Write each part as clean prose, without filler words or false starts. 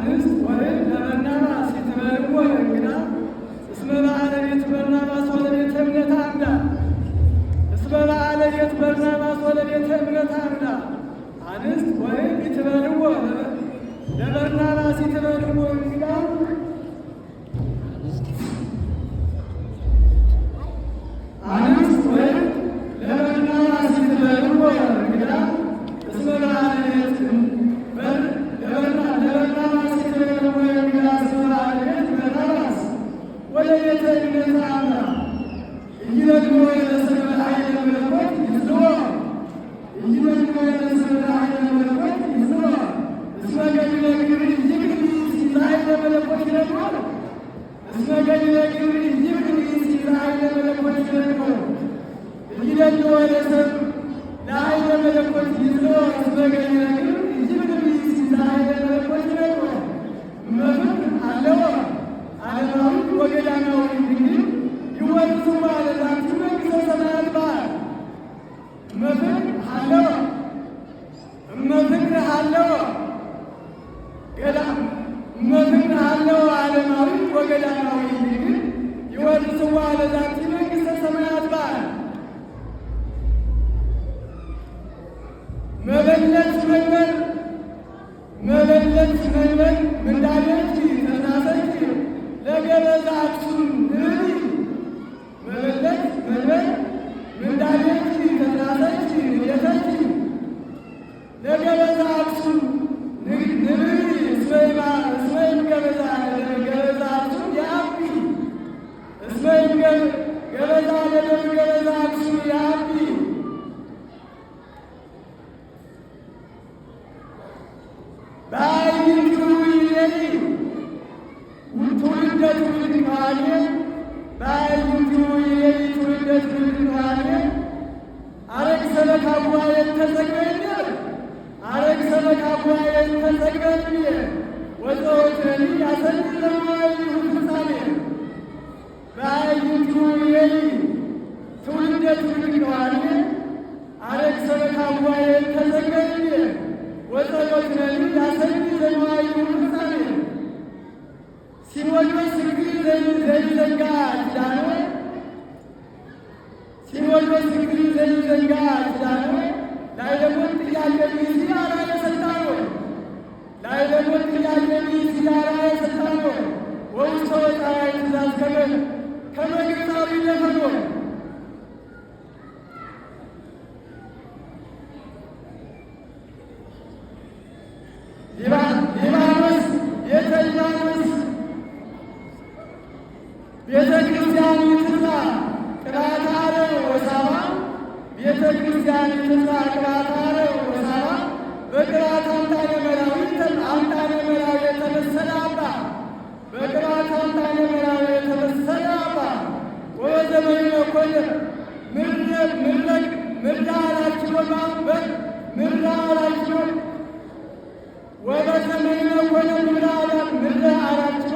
አንስት ወይም ለበርናባስ የተበልዎ እንግዳ እስመ በአለቤት በርናባስ ወለቤተ እምነት አምዳ እስመ በአለቤት በርናባስ ወለቤተ እምነት አምዳ አንስት ወይም የተበልዎ ለበርናባስ የተበልዎ እንግዳ አንስት ወይም ለበርናባስ የተበልዎ እንግዳ እስመ በአለቤት ለበርናባስ የተበልዎ እንግዳ እስመ በአለቤት በርናባስ ወለቤተ እምነት አምዳ እይደግሞ የነሰበ ኃይለ መለኮት ይዝልዎ እይደግሞ የነሰበ ኃይለ መለኮት ይዝልዎ እስመ ገቢረ ግብር ይግር ሲዛ ኃይለ መለኮት ይደግሞ እስመ ገቢረ ግብር ይግር ሲዛ ኃይለ መለኮት ይደግሞ እይደግሞ የነሰበ ለኃይለ መለኮት ይዝልዎ እስመ ገቢረ ግብር ይግር ሲዛ ኃይለ መለኮት ይደግሞ እመፍቅር አለወ ዓለማዊ ወገዳማዊ እንግዲህ ይወርሱ ለዛቲ መንግሥተ ሰማያት በዓል እመፍቅር አለወ ገዳም እመፍቅር አለወ ዓለማዊ ወገዳማዊ እንግዲህ ይወርሱ ለዛቲ መንግሥተ ሰማያት በዓል መበለት መንበር ምንዳለች ተናሰች ለገበዛ አክሱም ንሪ መበለት መንበር ምንዳለች ተናሰች የተች ለገበዛ አክሱም ንሪ እስመይም ገበዛ አክሱም የአቢ እስመይም ገበዛ ለደም ገበዛ አክሱም የአቢ በአይንቱ ይሌሊ ትውልደ ትውልድ ነዋኔ በአይንቱ ይሌሊ ትውልደ ትውልድ ነዋኔ አረግ ሰበካ ጉባኤን ተጸግበኝ አረግ ሰበካ ጉባኤን ተጸግበኝ ወፀወትኒ ያሰኒ ለማይ ፍጻሜ በአይንቱ ይሌሊ ትውልደ ትውልድ ነዋኔ አረግ ሰበካ ጉባኤን ተጸግበኝ ወፀወትኒ ያሰኒ ለማይ ፍጻሜ ሲኖዶስ እንግዲህ ዘይዘጋ ኪዳነ ሲኖዶስ እንግዲህ ዘይዘጋ ኪዳነ ላይለሞት ጥያቄ ሲያራ የሰጣኖ ላይለሞት ጥያቄ ሲያራ የሰጣኖ ወውስተ ወፃይ ትእዛዝ ከመግብፃዊ ለፈኖ ሊባኖስ የተሊባኖስ ቤተ ክርስቲያን ይትዛ ቅባተ አረብ ወሳባ ቤተ ክርስቲያን ይትዛ ቅባተ አረብ ወሳባ በቅባት አምጣነ መራዊ የተመሰለ አባ በቅባት አምጣነ መራዊ የተመሰለ አባ ወበዘመኑ ኮነ ምርዳ አራችሎ ማበት ምርዳ አራችሎ ወበዘመኑ ኮነ ምርዳ አራችሎ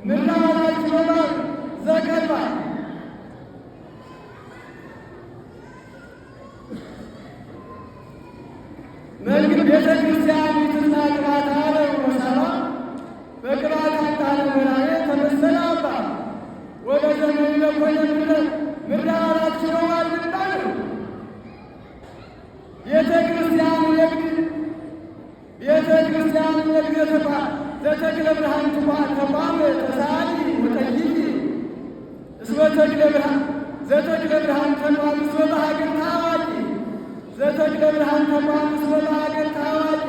ምናላችሁ ዘገባ መልክ ቤተ ክርስቲያን ይትና ቅባት አረብ ወሳባ በቅባት አምጣነ መራዊ ተመሰለ አባ ወደ ዘመኑ ለኮነ ምናላችሁ አልባሉ ቤተ ክርስቲያን ለግዘተባ ዘተክለ ብርሃን ተቋም ተሳሊ ወጠይቂ እስመ ተክለ ብርሃን ዘተክለ ብርሃን ተቋም እስመ በሀገር ታዋቂ ዘተክለ ብርሃን ተቋም እስመ በሀገር ታዋቂ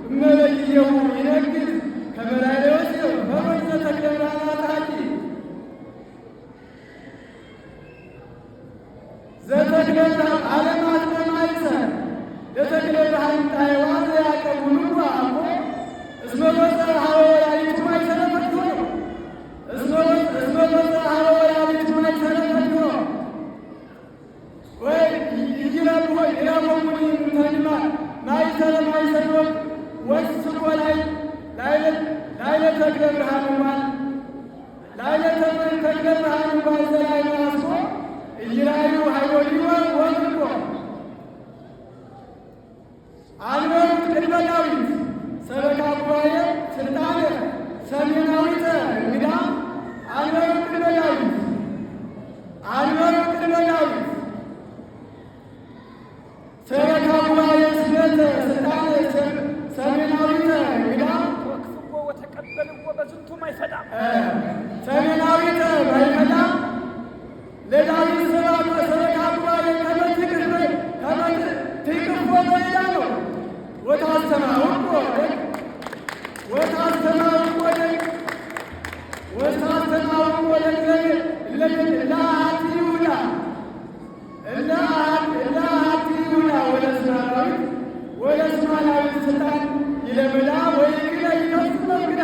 እመበይየሁ ይነግር ከመላሌዎስ በወይ ዘተክለ ብርሃን አታቂ ዘተክለ ብርሃን ዓለማት በማይሰር ለተክለ ብርሃን ጣይዋን ያቀቡሉ አቦ እስመ በጸር ሀወላሊቱ ማይሰረፈቶ እስመ በጸር ሀወላሊቱ ማይሰረፈቶ ወይ ይጅራብ ሆይ ኢላሞሙኒ ተንማ ማይሰረ ማይሰሮ ወስቆ ላይለ ተክለ ብርሃን ማል ላይለ ተክለ ብርሃን ማል ዘላይ ማስቆ ይራዩ ሃይወዲዋ ወንቆ አንወር ቅድመ ዳዊት ሰበካ ጉባኤ ስልጣነ ሰሜናዊተ እንግዳ አንበሩ ቅድመ ዳዊት አንበሩ ቅድመ ዳዊት ሰበካ ጉባኤ ስልጣነ ሰሜናዊተ እንግዳ ወክፍዎ ወተቀበልዎ በዝንቱ ማይፈዳ ሰሜናዊተ ማይፈዳ ለዳዊት ሰበካ ጉባኤ ከመትቅፎ በሌላ ነው ወታስተማውቆ ለአሐቲ ይሁዳ ወለእስማኤላዊት ስልጣን ይለምዳ ወይግዳ ይከፍት መግዳ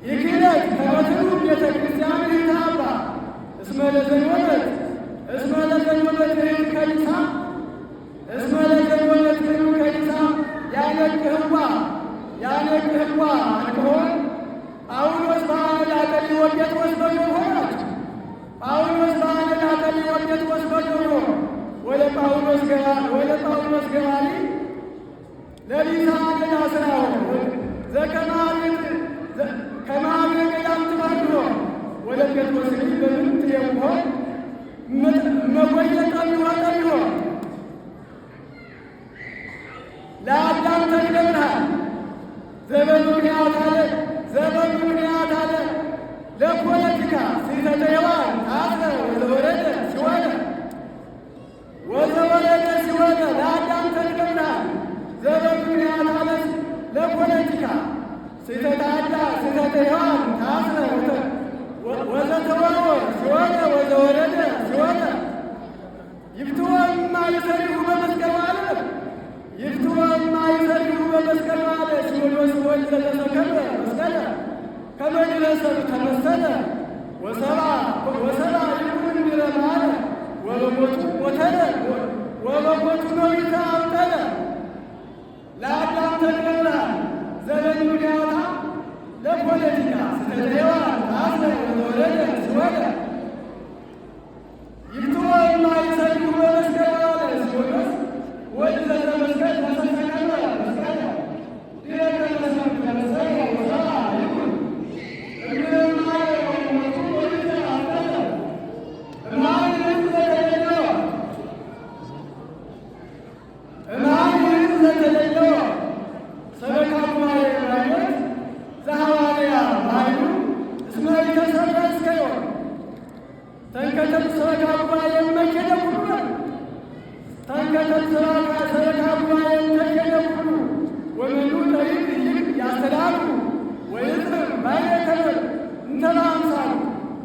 ይክለት ከበትሩ ቤተ ክርስቲያን ይታባ እስመ ለዘንወበት ከይሳ ያነቅህዋ አንሆን ጳውሎስ በአነዳቀል ወዴት ወስበዶ ሆናት ጳውሎስ በአነዳቀል ወዴት ወስበዶ ወደ ጳውሎስ ገባሊ ለሊሳ አነዳ ስራው ከማቤት ገዳም ትባድሮ ወደ ጴጥሮስ በምንት የምሆን መቆየት ጠሚሆ ለአዳም ተግደምናል ዘመን ምክንያት አለ ለፖለቲካ ስህተተ ሔዋን አስረ ወዘወረደ ሲወደ ለአዳም ተግደምናል ዘመን ምክንያት አለ ለፖለቲካ ስህተተ ሔዋን አስረ ወዘተወሮ ሲወደ ወዘወረደ ሲወደ ይፍትወማ ይሰሪሁ በመስቀል ማለት ይፍትወማ ይሰሪሁ በመስቀል ማለት ሲወዶስ ወልድ ዘተሰከረ መስቀለ ከመድረሰብ ተመሰለ ወሰባ ይኩን እንዲረ ማለ ወበሞቱ ሞተለ ወበሞቱ ነዊተ አውጠለ ለአዳም ተግደምናል ዘመን ምክንያታ ለፖለቲካ ስህተተ ሔዋን አስረ ወዘወረደ ሲወደ ይፍትወማ ይሰሪሁ በመስቀል ማለት ሲወዶስ ወልድ ዘተመስቀል ተሰከረ መስቀለ ዲረከለሰብ ተመሰለ ወሰባ ይኩን ሰበካ ጉባኤ ማለት ዘሐዋርያ ባሕሩ እስመ ኢተሰረስከዮ ተንከተል ሰበካ ጉባኤ መኬደ ሁሉ ተንከተል ሰበካ ጉባኤ ተኬደ ሁሉ ወመኑ ጠሪቅ ይልቅ ያስተዳሉ ወይጽር ባይነከረ እንተላ አምሳሉ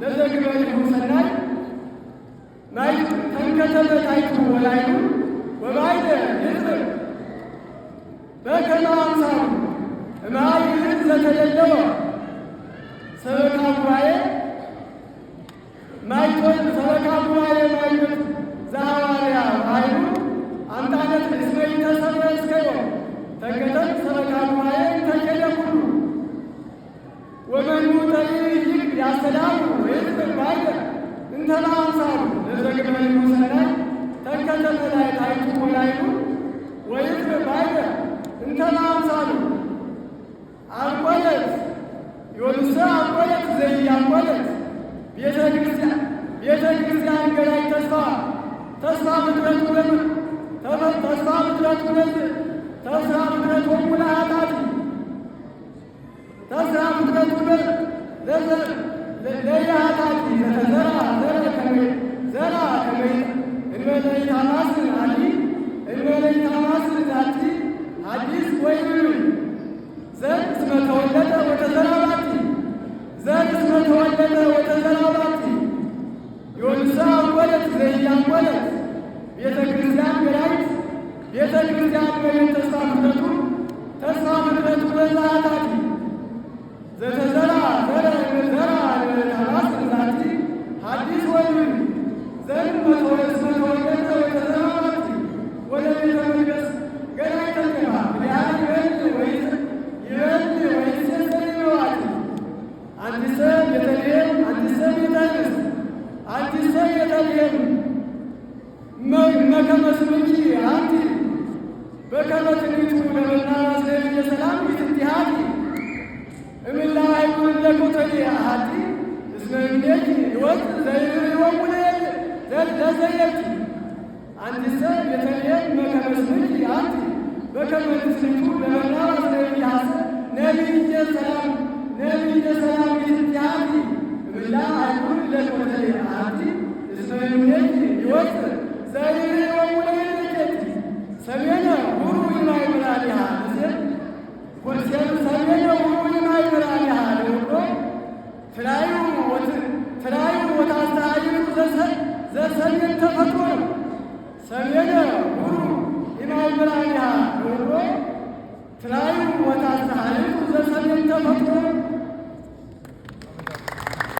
ለዘግበሪሁ ሰናይ ናይ ተንከተለ ታይቱ ወላይሉ ወባይደ ይጽር በከመ አምሳሉ እምኀይል ዘተደለወ ሰበካ ጉባኤ ማይቶን ሰበካ ጉባኤ ማይቶን ዘሐዋርያ ባሕሩ አምጣነት እስመ ኢተሰረስከዮ ተንከተል ሰበካ ጉባኤ ተኬደ ሁሉ ወመኑ ጠሪቅ ይልቅ ያስተዳሉ ወይጽር ባይደ እንተላ አምሳሉ ለዘግበሪሁ ሰናይ ተንከተለ ታይቱ ወላይሉ ወይጽር ባይደ እንተላ አምሳሉ አንቆለት ዮልሰ አንቆለት ዘኢያንቆለት ቤተ ክርስቲያን ገዳይ ተስፋ ምድረቱ ለኃጢአት ተስፋ ምድረቱ ለየኃጢአት ዘራ እንበለ ይታማስን ዛቲ ሐዲስ ወይም ዘር እስመ ተወለደ ወተዘራ ባቲ ዮልሰ አንቆለት ዘኢያንቆለት ቤተ ክርስቲያን ገዳይት ቤተ ክርስቲያን ገዳይት ተስፋ ምድረቱ ለኃጢአት ዘተዘራ ዘራ ታማስን ዛቲ ሐዲስ ወይም ዘር እስመ ተወለደ ወተዘራ ባቲ ወደ ቤተ መቅደስ ገዳይ ተገባ ሊያን አንዲሰ ቤተልሔም መከመ ስምኪ አንቲ በከመ ትንቢቱ ለበርናባስ ለነቢየ ሰላም ኢትቲሃዲ እምእለ አይኩን ለኮተሌ አሐቲ እስመ እምኔኪ ይወፅእ ዘይርእዮሙ ለዘየቲ አንትሰ ቤተልሔም በከመ ስምኪ አንቲ በከመ ትንቢቱ ለበርናባስ ለነቢየ ሰላም ኢትቲሃዲ እምእለ አይኩን ለኮተሌ አሐቲ እስመ እምኔኪ ይወፅእ ዘይርእዮሙ ለዘየቲ ሰሜነ ሁሩ ይማይምራሊሃ ሰሜነ ሁሩ ይማይምራሊሃ ለውሎ ትራዩ ወታስተሃይሉ ዘሰሜን ተፈጥሮ ነው። ሰሜነ ሁሩ ይማይምራሊሃ ለውሎ ትራዩ ወታስተሃይሉ ዘሰሜን ተፈጥሮ